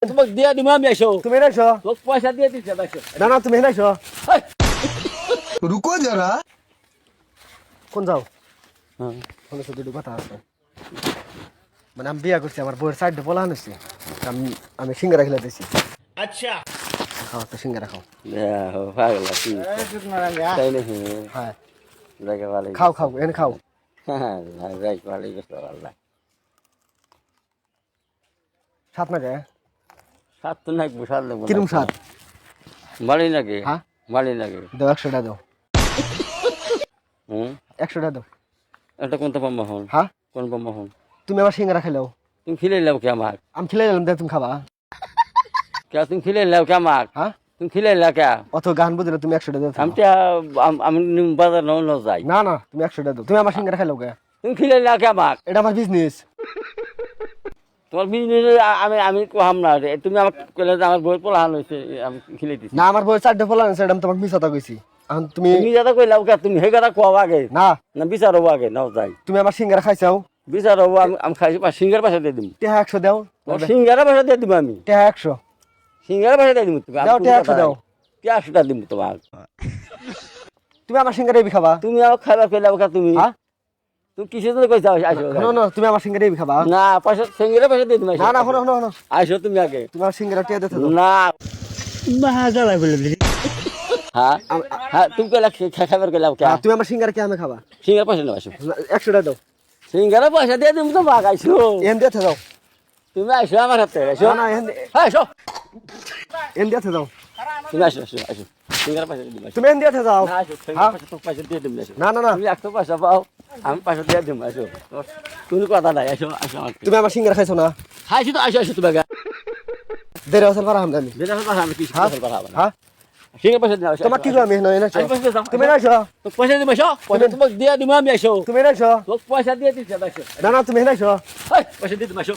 তোমাকে দিয়ে দিমু আমি আইসো তুমি এনে আসো। তোকে পয়সা দিয়ে দিতে আইসো না না তুমি এনে আসো। হেই। रुको जरा। কোন যাও? হ্যাঁ ফোনে শুধু দুটো কথা আছে। মানে আমি বিয়া করছি, আমার বউয়ের সাইডে বলা হয়েছে, আমি সিঙ্গারা খেলে দিয়েছি। আচ্ছা খাও তো সিঙ্গারা খাও। পাগল আছি তাই নাকি হ্যাঁ জায়গা ভালো খাও খাও এনে খাও। হ্যাঁ জায়গা ভালো গেছে আল্লাহ সাত না গায়ে সাত তো নাকি সাত লাগবো কিরম সাত? ভালো নাকি হ্যাঁ ভালো নাকি দাও 100 টাকা দাও। হুম 100 টাকা দাও। এটা কোনটা পাম্মা হন হ্যাঁ কোন পাম্মা হন তুমি আমার সিঙ্গারা খেলেও, তুমি খিলে লাও কে আমাক আমি খেলে গেলাম, তুমি খাবা। কে তুমি খিলে লাও কে আমাক হ্যাঁ তুমি খিলে লাও কে অত গান বুঝে না, তুমি 100 টাকা দাও। আমি বাজার ন যাই না না তুমি 100 টাকা দাও। তুমি আমার সিঙ্গারা খেলেও গে, তুমি খিলে লাও কে আমাক এটা আমার বিজনেস। তোমার বিজনেস আমি কহাম না রে তুমি আমাকে কইলে যে আমার বই পড়ানো হয়েছে আমি খিলে দিছি না আমার বউয়ের চারটে ফলা আছে, এটা আমি তোমাকে মিছাতা কইছি। এখন তুমি তুমি যাতে কইলাও কে তুমি হে কথা কোয়া আগে না, না বিচার হবো আগে নাও যাই তুমি আমার সিঙ্গারা খাইছাও, বিচার হবো আমি খাইছি সিঙ্গার পয়সা দিয়ে দিম টেহা 100 দাও। সিঙ্গারা পয়সা দিয়ে দিব আমি টেহা 100 সিঙ্গারা পয়সা দিয়ে দিব তুমি দাও, টেহা 100 দাও। কে 100 দিব তোমার তুমি আমার সিঙ্গারা খাবা। তুমি আমাকে খাইবা কইলাও কে তুমি হ্যাঁ তুমি কিসের জন্য কইছা আইসো না না তুমি আমার সিঙ্গারা খাবা। না পয়সা সিঙ্গারা পয়সা দিয়ে দিম না না শোনো শোনো শোনো, আইসো তুমি আগে তুমি আমার সিঙ্গারা টিয়া দিতে দাও। না হ্যাঁ হ্যাঁ তুমি কইলা খাইবার কইলাও কে তুমি আমার সিঙ্গারা কে আমি খাবা। সিঙ্গারা পয়সা নাও আইসো 100 টাকা দাও। সিঙ্গারা পয়সা দিয়ে দিম তো বাঘ আইসো এন দিতে দাও। তুমি আইসো আমার হাতে আইসো না না হ্যাঁ আইসো এন দিতে দাও। তুমি আইসো আইসো আইসো সিঙ্গারা পয়সা দিয়ে দিম আইসো তুমি এন দিতে দাও। না আইসো সিঙ্গারা পয়সা তো পয়সা দিয়ে দিম আইসো না না না তুমি 100 পয়সা পাও আমি পয়সা দিয়ে দিম আইসো তুমি কথা নাই আইসো আইসো তুমি আমার সিঙ্গারা খাইছো না। খাইছি তো আইসো আইসো তুমি আগে দেরে আসল পারা আমি। যেটা কথা আমি কিছু হ্যাঁ কথা বলবো না হ্যাঁ সিঙ্গারা পয়সা দিয়ে আইসো তোমার কি আমি না এনে তুমি না আসো। তো পয়সা দিম আইসো পয়সা তোমাকে দিয়ে দিম আমি আইসো তুমি না আসো। তোকে পয়সা দিয়ে দিছি আইসো না না তুমি না আসো। হেই পয়সা দিয়ে দিম আইসো